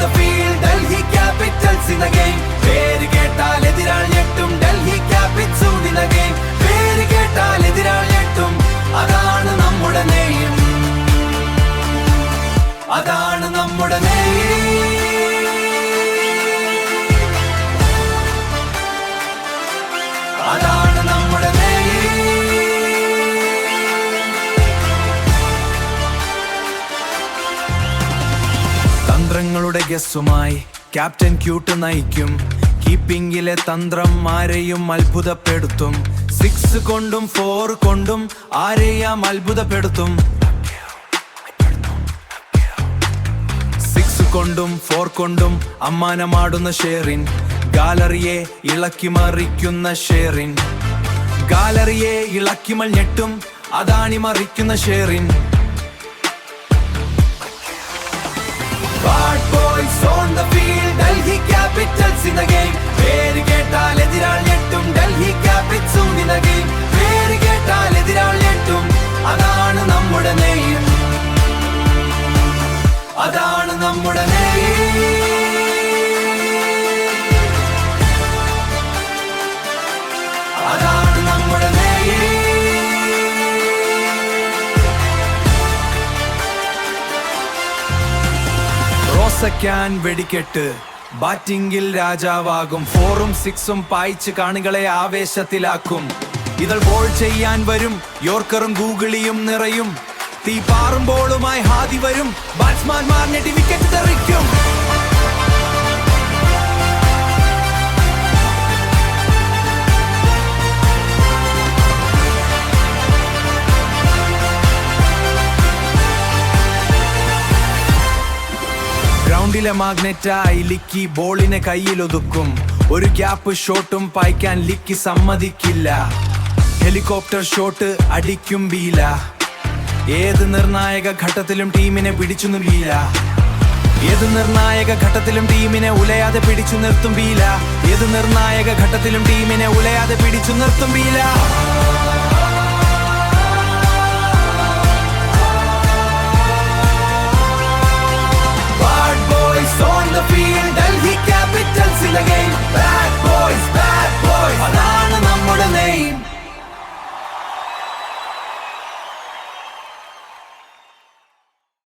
the field, Delhi Capitals in the game. പേര് കേട്ടാൽ എതിരാൾ ഞെട്ടും, Delhi Capitals in the game. പേര് കേട്ടാൽ എതിരാൾ ഞെട്ടും, അതാണ് നമ്മുടെ നെയ്യം, അതാണ് നമ്മുടെ നെയ്യം, അതാണ് നമ്മുടെ നെയ്യം. തന്ത്രങ്ങളുടെ ഗസ്സുമായി ക്യാപ്റ്റൻ ക്യൂട്ട് നയിക്കും, കീപ്പിംഗിലെ തന്ത്രം ആരെയും അത്ഭുതപ്പെടുത്തും. 6 കൊണ്ടും 4 കൊണ്ടും ആരെയും അത്ഭുതപ്പെടുത്തും. 6 കൊണ്ടും 4 കൊണ്ടും അമ്മാനമാടുന്ന ഷെറിൻ, ഗാലറിയെ ഇളക്കി മറിക്കുന്ന ഷെറിൻ, ഗാലറിയെ ഇളക്കിമൽ ഞെട്ടും, അതാണി മറിക്കുന്ന Sherin. Bad boys on the field, Delhi Capitals in the game. പേര് കേട്ടാൽ എതിരാൾ ഞെട്ടും, Delhi Capitals in the game. പേര് കേട്ടാൽ എതിരാൾ ഞെട്ടും, അതാണ് നമ്മുടെ നെയ്യം, അതാണ് നമ്മുടെ നെയ്യം, അതാണ് നമ്മുടെ നെയ്യം. റോസയ്ക്കാൻ വെടിക്കെട്ട്, ബാറ്റിംഗിൽ രാജാവാകും. 4ഉം 6ഉം പായിച്ച് കാണികളെ ആവേശത്തിലാക്കും. ഇതൾ ബോൾ ചെയ്യാൻ വരും, യോർക്കറും ഗൂഗിളിയും നിറയും. തീ പാറും ബോളുമായി ഹാദി വരും, ബാറ്റ്സ്മാൻമാർ ഞെട്ടി വിക്കറ്റ് തെറിക്കും. ഗ്രൗണ്ടിലെ മാഗ്നറ്റായി ലിക്കി ബോളിനെ കയ്യിലൊതുക്കും. ഒരു ഗ്യാപ്പ് ഷോട്ടും പായിക്കാൻ ലിക്കി സമ്മതിക്കില്ല. ഹെലികോപ്റ്റർ ഷോട്ട് അടിക്കും ബീല. ഏത് നിർണായക ഘട്ടത്തിലും ടീമിനെ പിടിച്ചു ബീല. ഏത് നിർണായക ഘട്ടത്തിലും ടീമിനെ ഉലയാതെ പിടിച്ചു നിർത്തും ബീല. ഏത് നിർണായക ഘട്ടത്തിലും ടീമിനെ ഉലയാതെ പിടിച്ചു നിർത്തും ബീല.